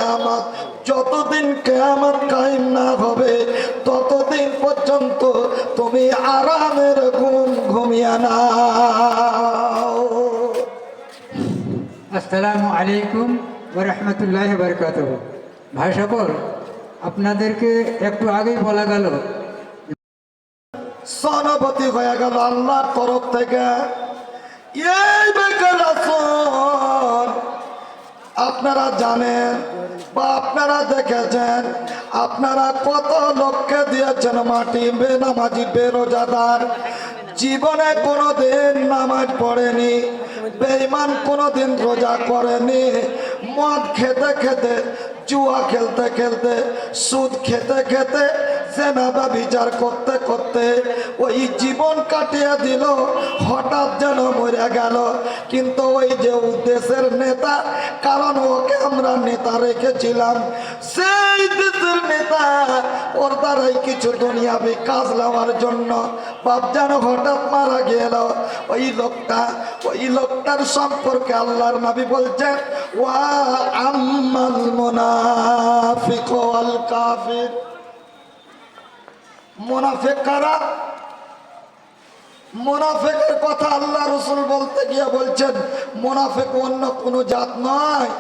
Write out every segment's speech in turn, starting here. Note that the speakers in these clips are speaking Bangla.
কিয়ামত, যতদিন কিয়ামত কায়েম না হবে ততদিন পর্যন্ত তুমি আরামের ঘুম ঘুমিয়ে নাও। আসসালামু আলাইকুম ওয়া রাহমাতুল্লাহি ওয়া বারাকাতুহু। ভাই সকল, আপনাদেরকে একটু আগেই বলা গেল সনবতি হয়ে গেল আল্লাহর তরফ থেকে। এই বেকার আসন আপনারা জানেন বা আপনারা দেখেছেন, আপনারা কত লোককে দিয়েছেন মাটি, বেনামাজি বেরোজাদার, জীবনে কোনোদিন নামাজ পড়েনি, বেঈমান কোনোদিন রোজা করেনি, মদ খেতে খেতে, জুয়া খেলতে খেলতে, সুদ খেতে খেতে, জেনা ব্যভিচার করতে করতে ওই জীবন কাটিয়ে দিল, হঠাৎ যেন মরে গেল। কিন্তু ওই যে দেশের নেতা, কারণ ওকে আমরা নেতা রেখেছিলাম, সেই দেশের নেতা ওর দ্বারাই কিছু দুনিয়াবি কাজ নেওয়ার জন্য বাপ যেন হঠাৎ মারা গেল। ওই লোকটার সম্পর্কে আল্লাহর নবী বলছেন, ওয়া আম্মাল মুনাফিক ওয়াল কাফির। মুনাফিক কারা? মুনাফিকের কথা আল্লাহ রাসূল বলতে গিয়ে বলছেন, মুনাফিক অন্য কোনো জাত নয়,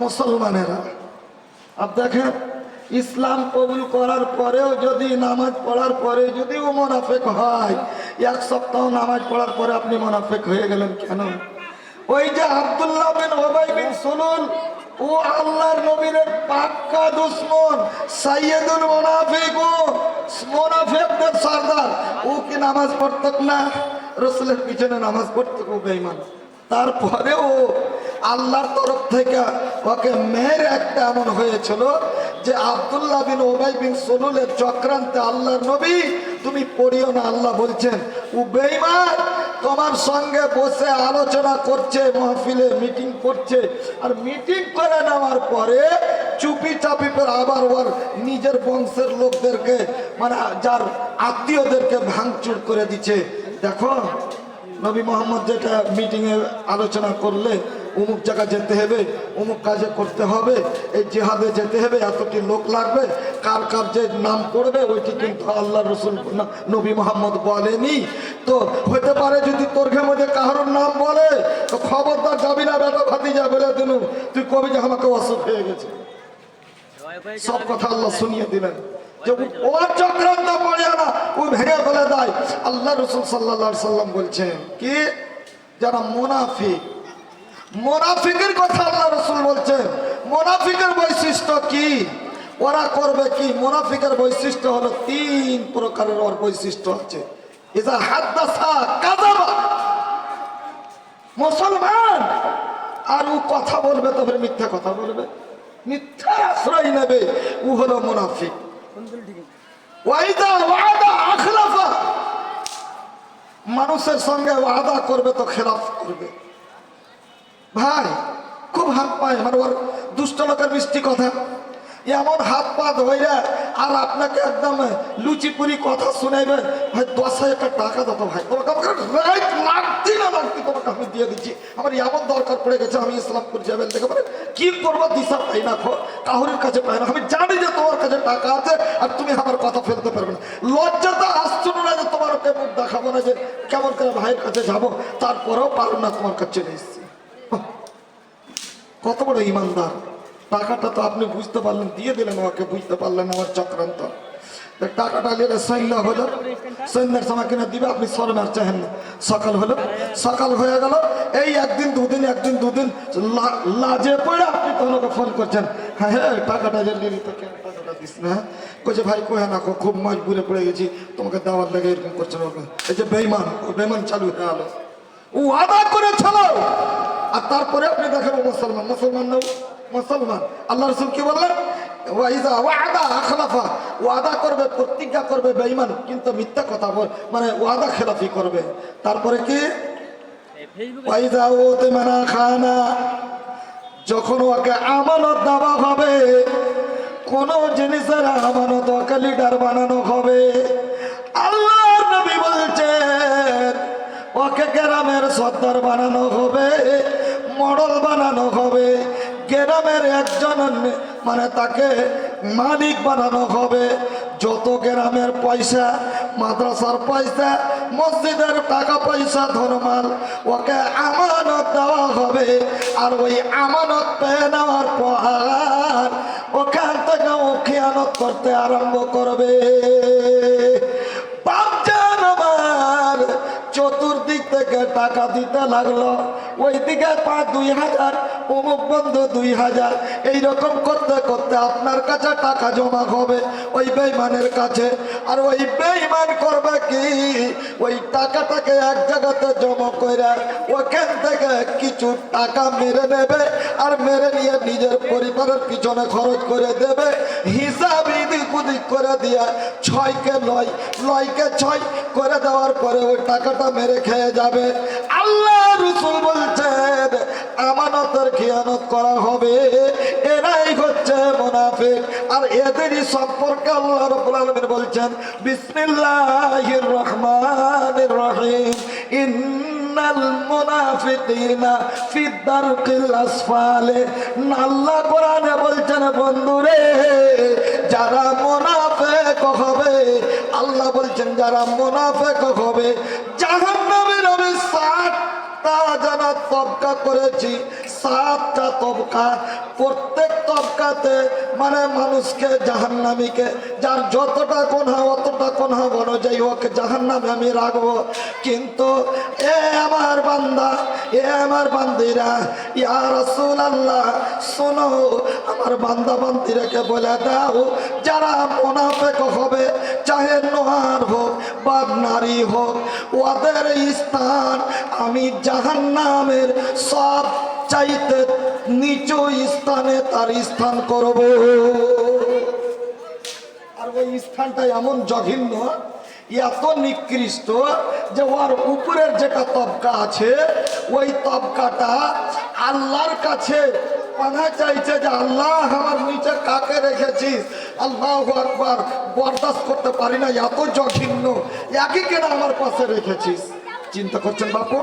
মুসলমানেরা। আপ দেখেন, ইসলাম কবুল করার পরেও যদি, নামাজ পড়ার পরে যদি ও মুনাফিক হয়, এক সপ্তাহ নামাজ পড়ার পরে আপনি মুনাফিক হয়ে গেলেন কেন? ওই যে আব্দুল্লাহ বিন উবাই বিন সুলুল, ও আল্লাহর নবীর পাক্কা দুশমন, সাইয়্যিদুল মুনাফিকুন, মুনাফিকদের সরদার। ও কি নামাজ পড়ত না? রাসূলের পিছনে নামাজ পড়ত, ও বেঈমান। তারপরেও আল্লাহর তরফ থেকে ওকে মেয়ের একটা এমন হয়েছিল যে আব্দুল্লাহ বিন উবাই বিন সুলুলের চক্রান্তে আল্লাহর নবী তুমি পড়িও না। আল্লাহ বলছেন, ও বেঈমান, তোমার সঙ্গে বসে আলোচনা করছে, মাহফিলে মিটিং করছে, আর মিটিং করে নেওয়ার পরে চুপি চাপি করে আবার ওর নিজের বংশের লোকদেরকে, মানে যার আত্মীয়দেরকে ভাঙচুর করে দিচ্ছে। দেখো, নবী মোহাম্মদ যেটা মিটিংয়ে আলোচনা করলে অমুক জায়গা যেতে হবে, অমুক কাজে করতে হবে, এই জিহাদে যেতে হবে, এতটি লোক লাগবে, কার কার যে নাম পড়বে ওইটি কিন্তু আল্লাহ রসুল নবী মোহাম্মদ বলেনি। তো হতে পারে যদি তোর মধ্যে কাহার নাম বলে তো খবরদার যাবি না, বেটা ভাতিজা বলে দিনু, তুই কবি যে আমাকে অসুখ হয়ে গেছে। সব কথা আল্লাহ শুনিয়ে দিলেন যে ও চক্রান্ত পড়ে না, ও ভেঙে ফেলে দেয়। আল্লাহ রসুল সাল্লাল্লাহু আলাইহি সাল্লাম বলছেন কি, যারা মুনাফিক, মুনাফিকের কথা আল্লাহ রসুল বলছেন, মুনাফিকের বৈশিষ্ট্য কি, ওরা করবে কি? মুনাফিকের বৈশিষ্ট্য হলো তিন প্রকারের। ওর বৈশিষ্ট্য আছে, ইজা হাদাসা কাযাবা, মুসলমান আর ও কথা বলবে তবে মিথ্যা কথা বলবে, মিথ্যার আশ্রয় নেবে, ও হলো মুনাফিক। ওয়াইদা ওয়াদা আখলাফা, মানুষের সঙ্গে ওয়াদা করবে তো খেলাফ করবে। ভাই খুব হাত পায়, মানে ওর দুষ্ট লোকের মিষ্টি কথা, এমন হাত পা ধরে আর আপনাকে একদম লুচিপুরি কথা শুনাইবে। ভাই 10,000 টাকা দাও তো ভাই, তোমাকে লাগতি না লাগতি, তোমাকে আমি দিয়ে দিচ্ছি, আমার এমন দরকার পড়ে গেছে, আমি ইসলামপুর যাবেন দেখে মানে কি করবো দিশা পাই না, কাহুরের কাছে পাই না। আমি জানি যে তোমার কাছে টাকা আছে আর তুমি আমার কথা ফেলতে পারবে না। লজ্জাটা আসছো না যে তোমার ওকে মুখ দেখাবো না, যে কেমন করে ভাইয়ের কাছে যাবো, তারপরেও পারো না, তোমার কাছে চলে এসেছি। কত বড় ইমানদার! টাকাটা তো আপনি বুঝতে পারলেন, দিয়ে দিলেন, ওকে বুঝতে পারলেন আমার চক্রান্ত। টাকাটা নিয়ে সৈন্য হলো, সৈন্যের সময় কিনে দিবে, আপনি শরমের চাহেন না। সকাল হলো, সকাল হয়ে গেল, এই একদিন দুদিন লাজে পড়ে আপনি তখন ওকে ফোন করছেন, হ্যাঁ হ্যাঁ টাকাটা যে নিলি তো কেন টাকাটা দিস না? কইছে ভাই কোহে না, খুব মজবুরে পড়ে গেছি, তোমাকে দেওয়ার লেগে এরকম করছেন। এই যে বেঈমান, বেঈমান চালু হয়ে গেল, ও আদা করেছিল। আর তারপরে আপনি দেখেন মুসলমান, মুসলমান না মুসলমান। আল্লাহ রাসূল কি বললেন, ওয়াইদা ওয়াদা আখলাফা, ওয়াদা করবে, প্রতিজ্ঞা করবে বেঈমান, কিন্তু মিথ্যা কথা মানে ওয়াদা খেলাফি করবে। তারপরে কি, ওয়াইদা উতমানা খানা, যখন ওকে আমানত দেওয়া হবে, কোন জিনিসের আমানত ওকে লিডার বানানো হবে। আল্লাহর নবী বলছেন ওকে গ্রামের সর্দার বানানো হবে, মডল বানানো হবে, গ্রামের একজন মানে তাকে মালিক বানানো হবে। যত গ্রামের পয়সা, মাদ্রাসার পয়সা, মসজিদের টাকা পয়সা, ধর্মাল, ওকে আমানত দেওয়া হবে। আর ওই আমানত পেয়ে নেওয়ার পর ওখান থেকে ও খেয়ানত করতে আরম্ভ করবে। বাপজান আমার চতুর্দিক থেকে টাকা দিতে লাগলো, ওইদিকে 2,000, অমুক বন্ধু 2,000, এইরকম করতে করতে আপনার কাছে টাকা জমা হবে ওই বেঈমানের কাছে। আর ওই বেঈমান করবে কি, ওই টাকাটাকে এক জায়গাতে জমা করে ওখান থেকে কিছু টাকা মেরে নেবে, আর মেরে নিয়ে নিজের পরিবারের পিছনে খরচ করে দেবে। হিসাব ইদিক উদিক করে দিয়ে 6কে 9, 9কে 6 করে দেওয়ার পরে ওই টাকাটা মেরে খেয়ে যাবে। আল্লাহ রাসূল বলছেন আমানতের খিয়ানত করা হবে, এরাই হচ্ছে মুনাফিক। আর এদেরই সম্পর্কে আল্লাহ রাব্বুল আলামিন বলছেন বিসমিল্লাহির রহমানির রহিম, ইন্নাল মুনাফিকিনা ফি দারকিল আসফালে। আল্লাহ কোরআনে বলছেন বন্ধুরে, যারা মুনাফিক হবে, আল্লাহ বলছেন যারা মুনাফিক হবে জাহান্নামের আমি 7টা জানাত তবকা করেছি, 7টা তবকা। প্রত্যেক তবকাতে মানে মানুষকে জাহান্নামীকে, যার যতটা গুনাহ অতটা গুনাহ অনুযায়ী ওকে জাহান্নামে আমি রাখবো। কিন্তু এ আমার বান্দা, এ আমার বান্দিরা, ইয়া রাসূলুল্লাহ শোনো, আমার বান্দা বান্দিরাকে বলে দাও যারা মুনাফিক হবে, চাহে নোয়ার হোক বা নারী হোক, ওদের স্থান আমি জাহান্নামের সব চাইতে নিচু স্থানে তার স্থান করব। আর ওই স্থানটা এমন জঘন্য, এত নিকৃষ্ট যে ওর উপরের যেটা তবকা আছে ওই তবকাটা আল্লাহর কাছে পানা চাইছে যে আল্লাহ আমার নিচে কাকে রেখেছিস, আল্লাহু আকবার, বরদাস্ত করতে পারি না, এত জঘন্য, একই কেন আমার পাশে রেখেছিস। চিন্তা করছেন বাপু?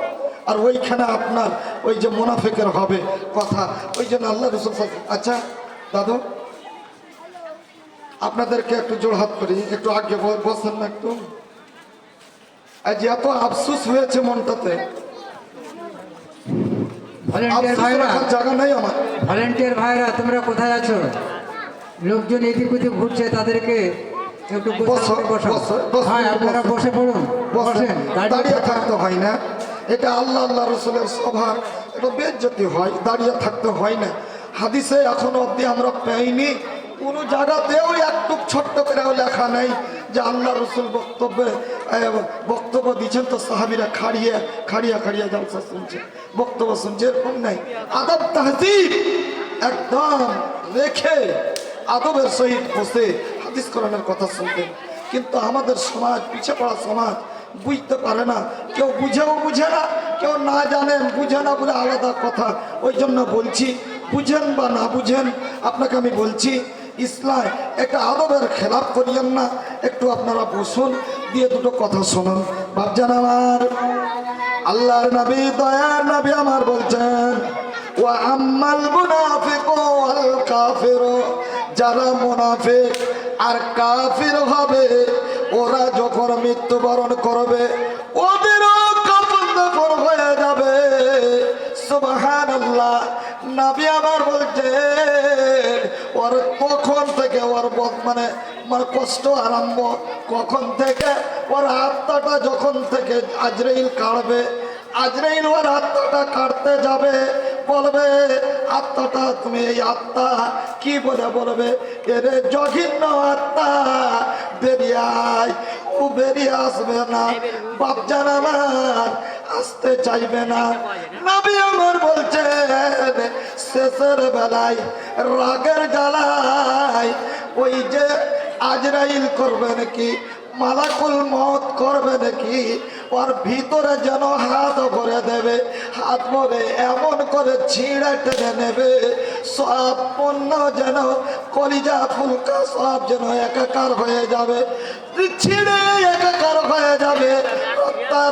আর ওইখানে আপনার ওই যে মুনাফিকের হবে কথা, ওই জন্য আল্লাহ রাসূল। আচ্ছা দাদু, আপনাদেরকে একটু জোড়হাত করি, একটু আগে বসেন না একটু। আজ এত আফসোস হয়েছে মনটাতে, ভলেন্টিয়ার ভাইরা, জায়গা নেই আমার। ভলেন্টিয়ার ভাইরা তোমরা কোথায় আছো? লোকজন এদিক ওদিক ঘুরছে, তাদেরকে একটু বসো, বসো। বসো, বসো, হ্যাঁ, আপনারা বসে পড়ুন, বসেন। দাঁড়িয়ে থাকতে হয় না, এটা আল্লাহ আল্লাহ রসুলের সভা, এটা বেজ্জতি হয়, দাঁড়িয়ে থাকতে হয় না। হাদিসে এখনো অব্দি আমরা পাইনি কোনো জায়গাতেও একটু ছোট্ট করেও লেখা নেই যে আল্লাহ রসুল বক্তব্য দিচ্ছেন তো সাহাবিরা খাড়িয়ে খাড়িয়ে খাড়িয়ে জালসা শুনছে, বক্তব্য শুনছে, এরকম নাই। আদব তাহজিব একদম রেখে আদবের সহিত বসে হাদিস কোরআনের কথা শুনতেন। কিন্তু আমাদের সমাজ, পিছিয়ে পড়া সমাজ, বুঝতে পারে না, কেউ বুঝেও বুঝে না, কেউ না জানেন, বুঝে না বলে আলাদা কথা। ওই জন্য বলছি, বুঝেন বা না বুঝেন, আপনাকে আমি বলছি ইসলাম একটা আদবের খেলাপ করিয়েন না। একটু আপনারা বসুন, দিয়ে দুটো কথা শুনুন। বাপজান আমার, আল্লাহর নবী, দয়ার নবী আমার বলছেন ওয়া আম্মাল মুনাফিকু ওয়াল কাফিরু, যারা মুনাফিক আর কাফির হবে ওরা যখন মৃত্যুবরণ করবে ওদেরও কাফন দাফন হয়ে যাবে। সুবহানাল্লাহ। নবী আমার বলছেন ওর কখন থেকে ওর মানে মানে কষ্ট আরম্ভ, কখন থেকে ওর আত্মাটা যখন থেকে আজরাইল কাটবে, আজরাইল ওর আত্মাটা কাটতে যাবে, বলবে আত্মাটা, তুমি এই আত্মা কি বলে বলবে, এরে জঘন্য আত্মা বেরিয়ে আয়। ও বেরিয়ে আসবে না, বাপজান আমার আসতে চাইবে না। নবী আমার বলছেন শেষের বেলায় রাগের জ্বালায় ওই যে আজরাইল করবে নাকি, মালাকুল মউত করবে নাকি, ওর ভিতরে যেন হাত ভরে দেবে, হাত ভরে এমন করে ছিঁড়ে টেনে নেবে, সব পণ্য যেন কলিজা ফুলকা সব যেন একাকার হয়ে যাবে, ছিঁড়ে একাকার হয়ে যাবে,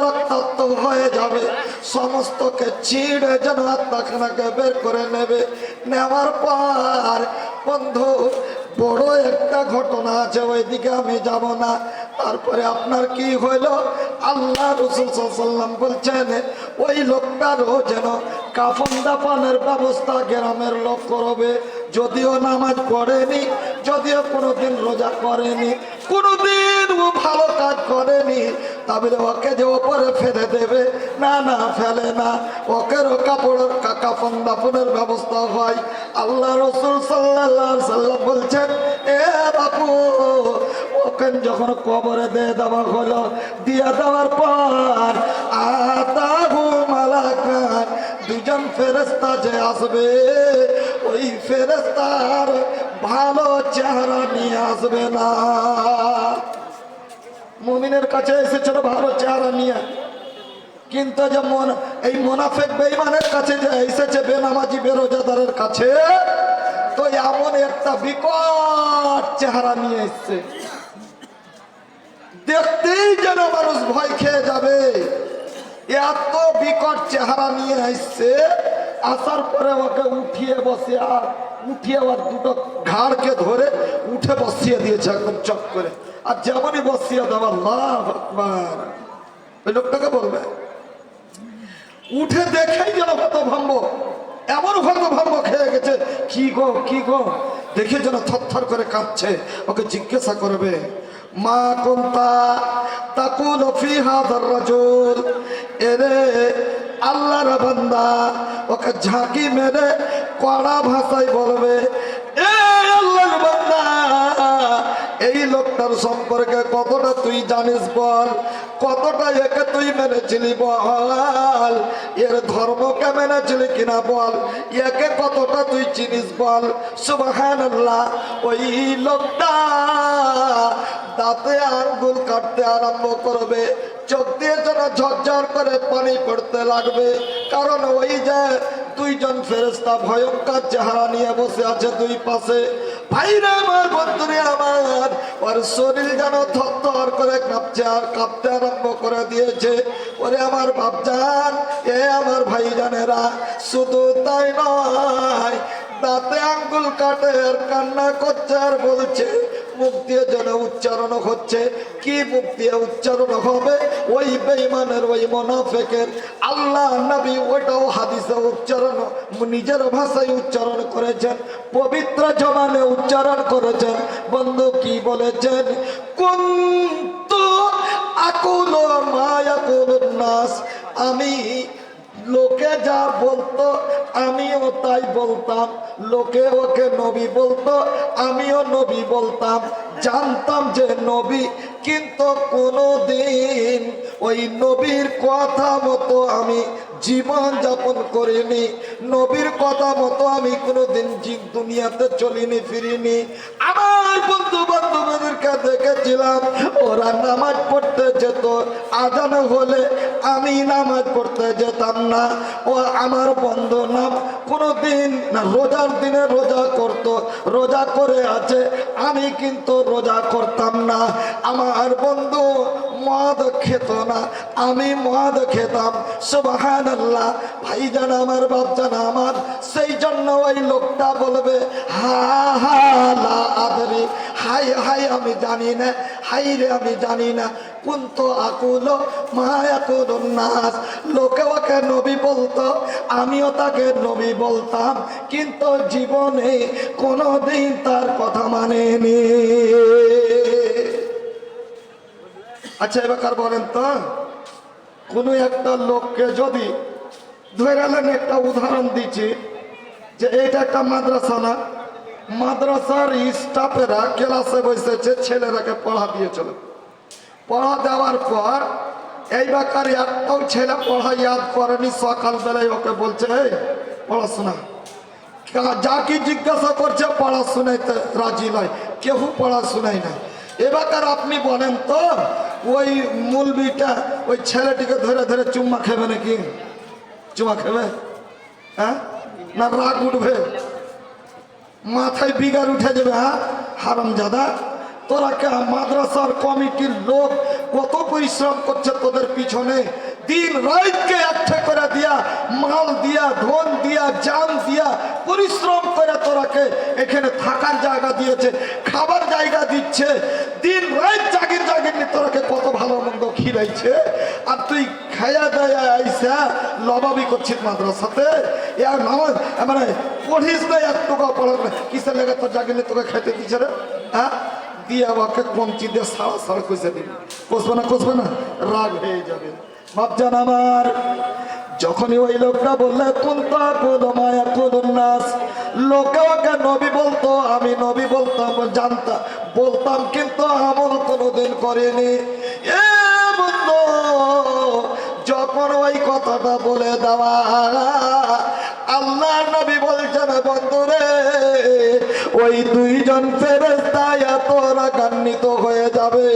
রক্তাক্ত হয়ে যাবে, সমস্তকে ছিঁড়ে যেন আত্মাখানাকে বের করে নেবে। নেওয়ার পর ও বন্ধু বড় একটা ঘটনা আছে, ওইদিকে আমি যাব না। তারপরে আপনার কি হইল? আল্লাহ রাসূল সাল্লাল্লাহু আলাইহি ওয়াসাল্লাম বলছেন ওই লোকটারও যেন কাফন দাফনের ব্যবস্থা গ্রামের লোক করবে। যদিও নামাজ পড়েনি, যদিও কোনোদিন রোজা করেনি, কোনোদিন ও ভালো কাজ করেনি, তবে ওকে যে ওপরে ফেলে দেবে, না না ফেলে না, ওকেরও কাপড়ের কাফন দাফনের ব্যবস্থা হয়। আল্লাহ রাসূল সাল্লাল্লাহু আলাইহি ওয়াসাল্লাম বলছেন এ বাপু, ওকে যখন কবরে দিয়ে দেওয়া হলো, দিয়ে দেওয়ার পর আতাহু মালাকান, দুজন ফেরেশতা যে আসবে, ওই ফেরেশতার ভালো চেহারা নিয়ে আসবে না। মুমিনের কাছে এসেছিল ভালো চেহারা নিয়ে, কিন্তু যেমন এই মুনাফিক বেঈমানের কাছে যে এসেছে, বেনামাজি বেরোজাদারের কাছে, তো এমন একটা বিকট চেহারা নিয়ে এসছে, দেখতেই যেন মানুষ ভয় খেয়ে যাবে। এত বিকট চেহারা নিয়ে আসছে। আসার পরে ওকে উঠিয়ে বসিয়ে, আর উঠিয়ে ওর দুটো ঘাড়কে ধরে উঠে বসিয়ে দিয়েছে একদম চক করে। আর যেমনই বসিয়ে দেওয়া, আল্লাহু আকবার, ওই লোকটাকে বলবে উঠে দেখেই যেন হতভম্ব, এমন হতভম্ব খেয়ে গেছে। কি গো কি গো, দেখে যেন থরথর করে কাঁপছে। ওকে জিজ্ঞাসা করবে মা কুনতা তাকুলু ফি হাযার রাজুল, এরে আল্লাহর বান্দা, ওকে ঝাঁকি মেরে কড়া ভাষায় বলবে এ আল্লাহর বান্দা, এই লোকটার সম্পর্কে কতটা তুই জানিস বল, কতটা একে তুই মেনেছিলি বল, এর ধর্মকে মেনেছিলি কিনা বল, একে কতটা তুই চিনিস বল। সুবহানাল্লাহ। ওই লোকটা দাঁতে আঙ্গুল কাটতে আরম্ভ করবে, চোখ দিয়ে যেন ঝরঝর করে পানি পড়তে লাগবে। কারণ ওই যে দুইজন ফেরেশতা ভয়ঙ্কর চেহারা নিয়ে বসে আছে দুই পাশে। ভাইরা আমার, বন্ধুরে আমার, ওর শরীর যেন থরথর করে কাঁপছে আর কাঁপতে আরম্ভ করে দিয়েছে। ওরে আমার বাপজান, এ আমার ভাইজানেরা, শুধু তাই নয়, দাঁতে আঙ্গুল কাটে আর কান্না করছে আর বলছে, মুখ দিয়ে যেন উচ্চারণ হচ্ছে। কি মুখ দিয়ে উচ্চারণ হবে? ওই বেঈমানের, ওই মুনাফিকের আল্লাহ নবী ওটাও হাদিসে উচ্চারণ, নিজের ভাষায় উচ্চারণ করেছেন, পবিত্র জবানে উচ্চারণ করেছেন। বন্ধু কি বলেছেন? কুনতু আকুলু মা ইয়াকুলুন নাস, আমি লোকে যা বলতো আমিও তাই বলতাম, লোকে ওকে নবী বলতো আমিও নবী বলতাম, জানতাম যে নবী, কিন্তু কোনোদিন ওই নবীর কথা মতো আমি জীবন যাপন করিনি, নবীর কথা মতো আমি কোনোদিন দুনিয়াতে চলিনি ফিরিনি। আমার বন্ধু বান্ধবদেরকে দেখেছিলাম, ওরা নামাজ পড়তে যেত, আজান হলে আমি নামাজ পড়তে যেতাম না। ও আমার বন্ধু নাম কোনোদিন না রোজার দিনে রোজা করত, রোজা করে আছে, আমি কিন্তু রোজা করতাম না। আমার বন্ধু মদ খেত না, আমি মদ খেতাম। সুবহানাল্লাহ। ভাইজান আমার, বাপজান আমার, সেই জন্য ওই লোকটা বলবে হা হা লা আদরি, হাই হাই আমি জানি না, হাই রে আমি জানি না। কুনতু আকুলু মা ইয়াকুলুন নাস, লোকে ওকে নবী বলতো, আমিও তাকে নবী বলতাম, কিন্তু জীবনে কোনোদিন তার কথা মানেনি। আচ্ছা এবার বলেন তো, কোনো একটা লোককে যদি ধরে নেন, একটা উদাহরণ দিচ্ছি, যে এটা একটা মাদ্রাসা না, মাদ্রাসার স্টাফেরা ক্লাসে বসেছে, ছেলেরাকে পড়া দিয়েছিল। পড়া দেওয়ার পর এই বাকার একটাও ছেলে পড়া ইয়াদ করেনি। সকালবেলায় ওকে বলছে এই পড়াশোনা, যা কি জিজ্ঞাসা করছে পড়াশোনাইতে রাজি নয়, কেউ পড়াশোনাই নাই। এবার আপনি বলেন তো, ওই মুলবিটা ওই ছেলেটিকে ধরে ধরে চুম্মা খেবে নাকি? চুম্মা খেবে? হ্যাঁ না রাগ উঠবে, মাথায় বিগার উঠে যাবে? হ্যাঁ হারামজাদা, তোরা কে মাদ্রাসার কমিটির লোক কত পরিশ্রম করছে তোদের পিছনে, দিন রাতকে একটা করে দিয়া, মাল দিয়া, ধন দিয়া, জান দিয়া পরিশ্রম করে তোরাকে এখানে থাকার দিয়েছে, খাবার জায়গা দিচ্ছে, দিন রাত জাগির জাগির তোরাকে কত ভালো মন্দ খিলাইছে, আর তুই খাইয়া দেয়া আইসা লবাবি করছিস মাদ্রাসাতে। আর নামাজ মানে পড়িস না, এক টাকা পড়ার না, কিসের লেগে তোর জাগিলে তোকে খাইতে দিচ্ছে রে? হ্যাঁ, দিয়ে আমাকে কমচি দিয়ে সাড়া সাড়া কইসে দিবি, কষবে না, রাগ হয়ে যাবে। বাপজান আমার, যখনই ওই লোকটা বললে কুনতা কুনু মায়া কুনুন নাস, লোকে ওকে নবী বলতো, আমি নবী বলতাম, জানতাম বলতাম, কিন্তু আমল কোনোদিন করিনি। এ বন্ধু, যখন ওই কথাটা বলে দেওয়া, আল্লাহ নবী বলছেন বন্ধুরে, ওই দুইজন ফেরেশতা এত রাগান্বিত হয়ে যাবে,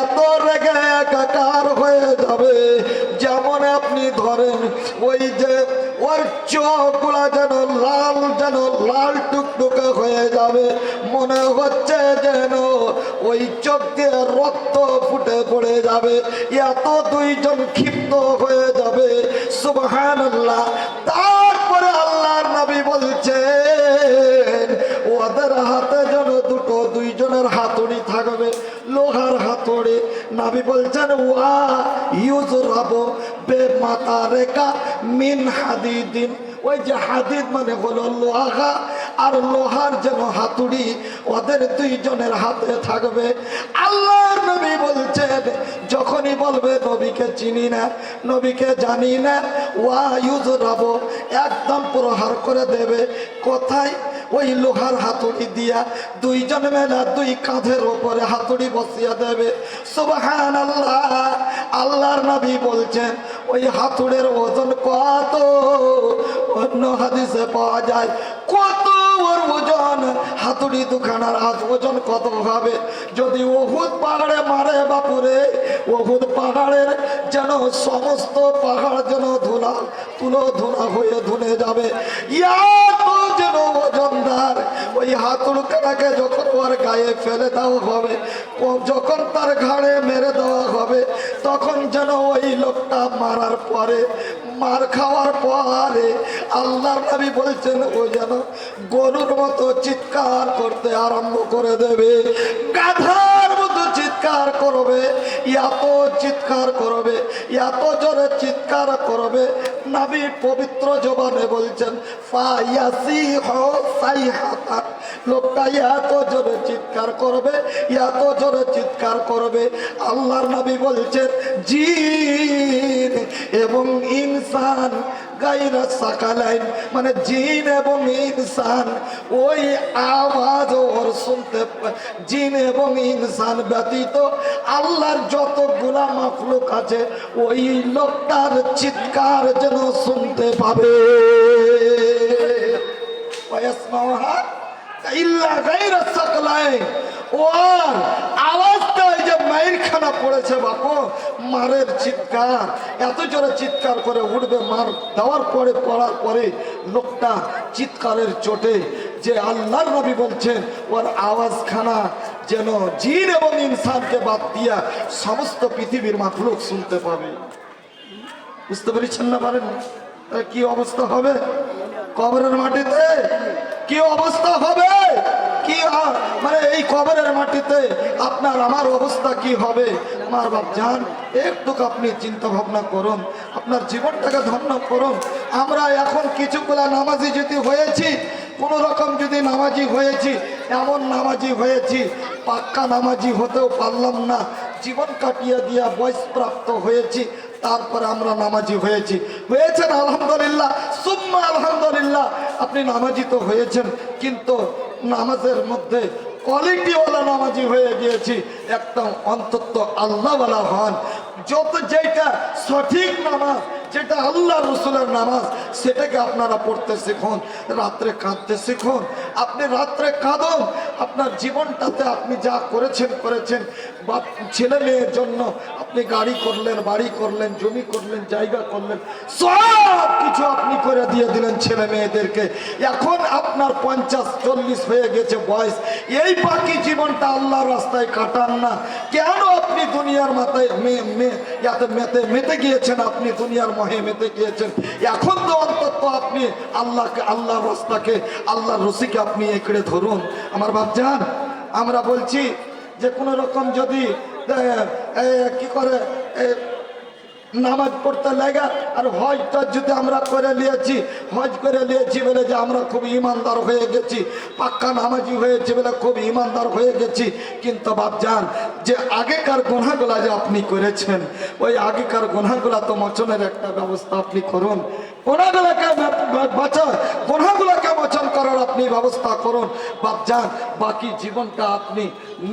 এত রেগে একাকার হয়ে যাবে, যেমন আপনি ধরেন ওই যে ওর চোখগুলা যেন লাল টুকটুকে হয়ে যাবে, মনে হচ্ছে যেন ওই চোখ দিয়ে রক্ত ফুটে পড়ে যাবে, এত দুইজন ক্ষিপ্ত হয়ে যাবে। সুবহানাল্লাহ। তারপরে আল্লাহর নবী বলছেন ওদের হাতে যেন দুইজনের হাতুড়ি থাকবে, লোহার হাতুড়ি। নবী বলছেন ওয়া ইউজরাবু বিমাতারিকা মিন হাদিদিন, ওই যে হাদিদ মানে হলো লোহা, আর লোহার যেন হাতুড়ি ওদের দুইজনের হাতে থাকবে। আল্লাহর নবী বলছেন যখনই বলবে নবীকে চিনি না, নবীকে জানি না, ওয়া ইউজরাবু, একদম প্রহার করে দেবে। কোথায়? ওই লোহার হাতুড়ি দিয়া দুইজন মেলা দুই কাঁধের ওপরে হাতুড়ি বসিয়ে দেবে। সুবহানাল্লাহ। আল্লাহর নবী বলছেন ওই হাতুড়ের ওজন কত, অন্য হাদিসে পাওয়া যায় কত ওর ওজন, হাতুড়ি দুখানার ওজন কত হবে? যদি ওহুদ পাহাড়ে মারে বাপুরে, ওহুদ পাহাড়ের যেন সমস্ত পাহাড় যেন ধুলা হয়ে ধুনে যাবে, এত যেন ওজনদার। ওই হাতুড়িটাকে যখন ওর গায়ে ফেলে দেওয়া হবে, যখন তার ঘাড়ে মেরে দেওয়া হবে, তখন যেন ওই লোকটা মারার পরে, মার খাওয়ার পরে আল্লাহর নবী বলছেন ও যেন গরুর মতো চিৎকার করতে আরম্ভ করে দেবে, গাধার মতো চিৎকার করবে, এত চিৎকার করবে, এত জোরে চিৎকার করবে। নবী পবিত্র জবানে বলছেন লোকটা এত জোরে চিৎকার করবে, এত জোরে চিৎকার করবে। আল্লাহর নবী বলছেন জিন এবং ইনসান গায়রা সাকালাইন, মানে জিন এবং ইনসান ওই আওয়াজ ওর শুনতে, জিন এবং ইনসান ব্যতীত আল্লাহর যতগুলা মাখলুক আছে ওই লোকটার চিৎকার যেন শুনতে পাবে। ওয়াসমাউহা ইল্লা গায়রা সাকালাইন, ওর আওয়াজটা ওই যে মায়ের খানা পড়েছে বাপু, মারের চিৎকার, এত জোরে চিৎকার করে উঠবে, মার দেওয়ার পরে পড়ার পরে লোকটা চিৎকারের চোটে, যে আল্লাহর নবী বলছেন ওর আওয়াজখানা যেন জিন এবং ইনসানকে বাদ দিয়া সমস্ত পৃথিবীর মাখলুক শুনতে পাবে। বুঝতে পেরেছেন না? পারেন? কি অবস্থা হবে কবরের মাটিতে, কি অবস্থা হবে, কি মানে এই কবরের মাটিতে আপনার আমার অবস্থা কি হবে? আমার বাপ জান, একটু আপনি চিন্তা ভাবনা করুন, আপনার জীবনটাকে ধন্য করুন। আমরা এখন কিছুগুলা নামাজি যদি হয়েছি, কোনো রকম যদি নামাজি হয়েছি, এমন নামাজি হয়েছি পাক্কা নামাজি হতেও পারলাম না, জীবন কাটিয়ে দিয়া বয়সপ্রাপ্ত হয়েছি, তারপরে আমরা নামাজি হয়েছেন আলহামদুলিল্লাহ, সুম্মা আলহামদুলিল্লাহ। আপনি নামাজি তো হয়েছেন, কিন্তু নামাজের মধ্যে কোয়ালিটিওয়ালা নামাজি হয়ে গিয়েছি, একদম অন্তত আল্লাহওয়ালা হন। যেটা সঠিক নামাজ, যেটা আল্লাহ রসুলের নামাজ, সেটাকে আপনারা পড়তে শিখুন, রাত্রে কাঁদতে শিখুন। আপনি রাত্রে কাঁদুন, আপনার জীবনটাতে আপনি যা করেছেন, বা ছেলে মেয়ের জন্য আপনি গাড়ি করলেন, বাড়ি করলেন, জমি করলেন, জায়গা করলেন, সব কিছু আপনি করে দিয়ে দিলেন ছেলে মেয়েদেরকে। এখন আপনার 50-40 হয়ে গেছে বয়স, এই বাকি জীবনটা আল্লাহর রাস্তায় কাটান না কেন? আপনি দুনিয়ার মাথায় মেতে গিয়েছেন, আপনি দুনিয়ার মহে মেতে গিয়েছেন। এখন তো অন্তত আপনি আল্লাহর রাস্তাকে, আল্লাহর রসিকে আপনি একড়ে ধরুন আমার বাপজান। আমরা বলছি যে কোনো রকম যদি কি করে নামাজ পড়তে লাগা আর হজটা যদি আমরা করে নিয়েছি, হজ করে নিয়েছি বলে যে আমরা খুব ইমানদার হয়ে গেছি, পাক্কা নামাজি হয়েছে বলে খুব ইমানদার হয়ে গেছি। কিন্তু বাপজান, যে আগেকার গুনাহগুলা যে আপনি করেছেন, ওই আগেকার গুনাহগুলা তো মোচনের একটা ব্যবস্থা আপনি করুন। গুনাহগুলাকে বাঁচা, গুনাহগুলাকে মোচন করার আপনি ব্যবস্থা করুন বাপজান। বাকি জীবনটা আপনি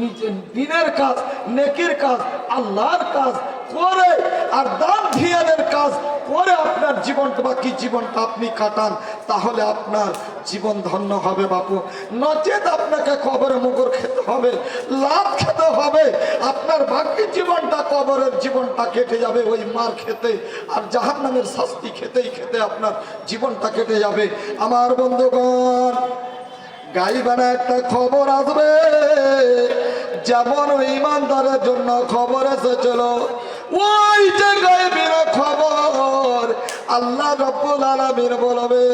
নিজের দিনের কাজ, নেকির কাজ, আল্লাহর কাজ করে আর দান ধিয়ানের কাজ করে আপনার জীবনটা, বাকি জীবনটা আপনি কাটান, তাহলে আপনার জীবন ধন্য হবে বাপু। নচেত আপনাকে কবরে মুগুর খেতে হবে, লাভ খেতে হবে। আপনার বাকি জীবনটা, কবরের জীবনটা কেটে যাবে ওই মার খেতে আর জাহান্নামের শাস্তি খেতেই খেতে আপনার জীবনটা কেটে যাবে। আমার বন্ধুগণ, গাইবানা একটা খবর আসবে, যেমন ইমানদারের জন্য খবর এসেছিল, ওই যে গাইবের খবর আল্লাহ রাব্বুল আলামিন বলবে,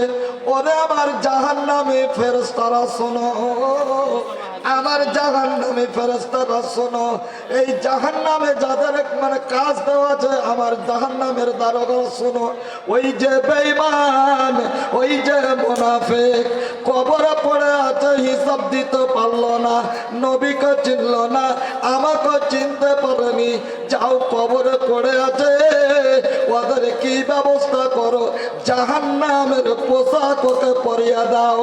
ওরে আমার জাহান্নামে ফেরেশতারা শোনো, আমার জাহান্নামে ফেরেশতারা শোনো, এই জাহান্নামে যাদের মানে কাজ দেওয়া আছে, আমার জাহান্নামের দারোগা শোনো, ওই যে বেঈমান, ওই যে মুনাফিক কবরে পড়ে আছে, হিসাব দিতে পারলো না, নবীকে চিনল না, আমাকে চিনতে পারেনি, যাও কবরে পড়ে আছে, ওদের কি ব্যবস্থা করো, জাহান্নামের পোশাক ওকে পরিয়ে দাও,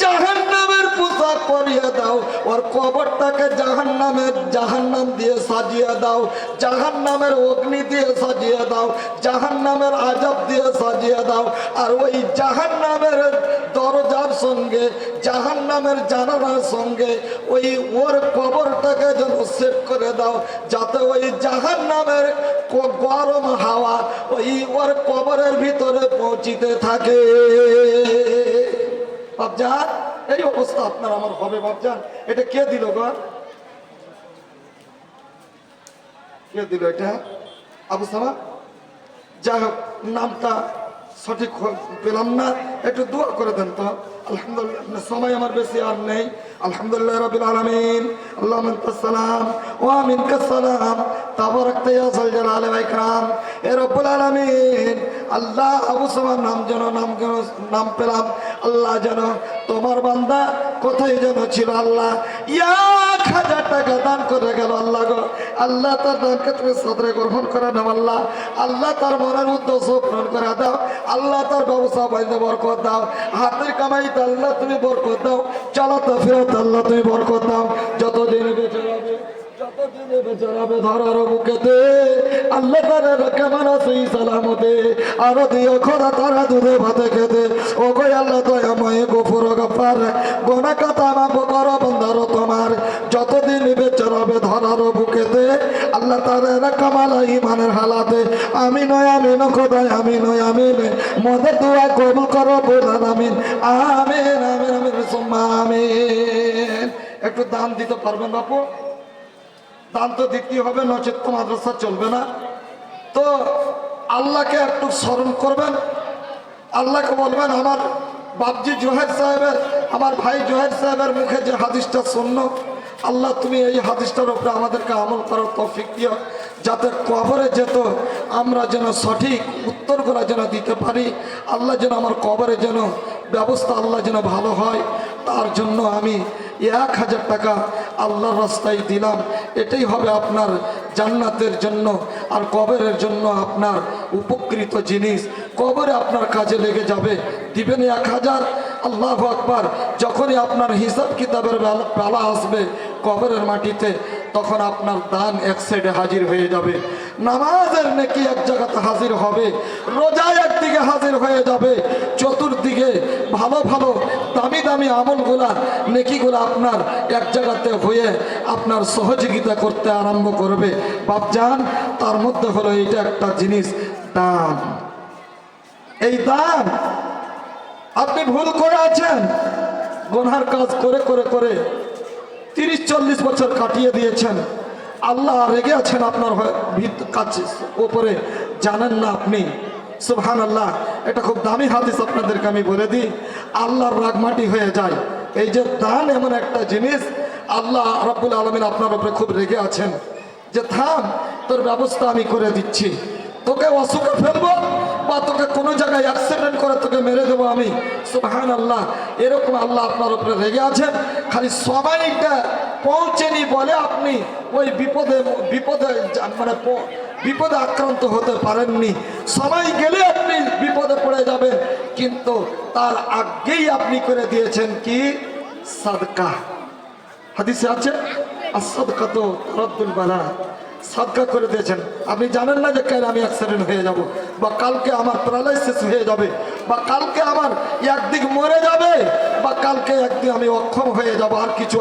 জাহান্নামের পোশাক পরিয়ে দাও, ওর কবরটাকে জাহান্নাম দিয়ে সাজিয়ে দাও, জাহান্নামের অগ্নি দিয়ে সাজিয়ে দাও, জাহান্নামের আযাব দিয়ে সাজিয়ে দাও, আর ওই জাহান্নামের দরজার সঙ্গে, জাহান্নামের জানালার সঙ্গে ওই ওর কবরটাকে যেন সেট করে দাও, যাতে ওই জাহান্নামের গরম হাওয়া ওই ওর কবরের ভিতরে পৌঁছিতে থাকে। বাপজান, এই অবস্থা আপনার আমার হবে বাপজান। এটা কে দিল গো? কে দিল এটা? আবু সামা? যাই হোক, নামটা সঠিক পেলাম না, একটু দোয়া করে দেন তো। আলহামদুলিল্লাহ, সময় আমার বেশি আর নেই। আলহামদুলিল্লাহ রাব্বিল আলামিন, আল্লাহুম্মা আনতাস সালাম ওয়া মিনকাস সালাম, তাবারাকতা ইয়া যাল জালালি ওয়াল ইকরাম। এ রব্বুল আলামিন, আল্লাহ আবু সামার নাম পেলাম, আল্লাহ যেন তোমার বান্দা কোথায় যেন ছিল, আল্লাহ 1000 টাকা দান করে গেল, আল্লাহ গো, আল্লাহ তার দানকে তুমি সদরে গ্রহণ করে নাও, আল্লাহ, আল্লাহ তার মনের উদ্দেশ্য পূরণ করে দাও, আল্লাহ তার ব্যবসা বাণিজ্যে বরকত দাও, হাতের কামাইতে আল্লাহ তুমি বরকত দাও, চলাতে ফেরত আল্লাহ তুমি বরকত দাও, যতদিন বেঁচে যাবে, যতদিনে বেঁচে যাবে ধরার বুকেতে, আল্লাহ তারা কেমন আছে সালামতে, আরো দিও খোদা তারা দুধে ভাতে খেতে, ও গো আল্লাহ দয়াময় গফুর গফার, গোনা কথা মাফ করো বন্দারো তোমার, যতদিন বেঁচে যাবে ধরার বুকেতে, আল্লাহ তারা কামাল ইমানের হালাতে, আমি নয় আমি খোদায়, আমি নয় আমি মদের দোয়া কবুল করো বলার আমিন, আমিন আমিন আমিন সুম্মা আমিন। একটু দান দিতে পারবেন বাপু? দান তো দিতেই হবে, নচেত তো মাদ্রাসা চলবে না। তো আল্লাহকে একটু স্মরণ করবেন, আল্লাহকে বলবেন, আমার বাপজি জোহের সাহেবের, আমার ভাই জোহের সাহেবের মুখে যে হাদিসটা শুনলো, আল্লাহ তুমি এই হাদিসটার উপরে আমাদেরকে আমল করার তৌফিক দিও, যাতে কবরে যেত আমরা যেন সঠিক উত্তরগুলো যেন দিতে পারি, আল্লাহ যেন আমার কবরে যেন ব্যবস্থা আল্লাহ যেন ভালো হয়, তার জন্য আমি 1000 টাকা আল্লাহর রাস্তায় দিলাম। এটাই হবে আপনার জান্নাতের জন্য আর কবরের জন্য আপনার উপকৃত জিনিস, কবরে আপনার কাজে লেগে যাবে। দিবেন 1000, আল্লাহু আকবার। যখনই আপনার হিসাব কিতাবের বেলা আসবে কবরের মাটিতে, তখন আপনার দান এক সাইডে হাজির হয়ে যাবে, নামাজের নেকি এক জায়গাতে হাজির হবে, রোজা একদিকে হাজির হয়ে যাবে, চতুর্দিকে ভালো ভালো দামি দামি আমলগুলা নেকিগুলা আপনার এক জায়গাতে হয়ে আপনার সহযোগিতা করতে আরম্ভ করবে। বাপজান, তার মধ্যে হলো এইটা একটা জিনিস, দান। এই দান আপনি ভুল করে আছেন, গুনার কাজ করে করে করে 30-40 বছর কাটিয়ে দিয়েছেন, আল্লাহ রেগে আছেন আপনার কাছে উপরে, জানেন না আপনি। সুবহানাল্লাহ, এটা খুব দামি হাদিস, আপনাদেরকে আমি বলে দিই। আল্লাহর রাগ মাটি হয়ে যায় এই যে দান এমন একটা জিনিস, আল্লাহ রাব্বুল আলামিন আপনার উপরে খুব রেগে আছেন যে থাম, তোর ব্যবস্থা আমি করে দিচ্ছি, তোকে অসুখে ফেলবো বা তোকে কোনো জায়গায় অ্যাক্সিডেন্ট করে তোকে মেরে দেবো আমি। সুবহানাল্লাহ, এরকম আল্লাহ আপনার উপরে রেগে আছেন। খালি সবাইটা পৌঁছেনি বলে আপনি ওই বিপদে মানে বিপদে আক্রান্ত হতে পারেননি। সবাই গেলে আপনি বিপদে পড়ে যাবেন, কিন্তু তার আগেই আপনি করে দিয়েছেন কি? সাদকা। হাদিসে আছে আস-সাদকা তো রাদ্দুল বালা, সাদকা করে দিয়েছেন। আপনি জানেন না যে কাল আমি অ্যাক্সিডেন্ট হয়ে যাব, বা কালকে আমার প্যারালাইসিস হয়ে যাবে, বা কালকে আমার একদিক মরে যাবে, বা কালকে একদিন আমি অক্ষম হয়ে যাব, আর কিছু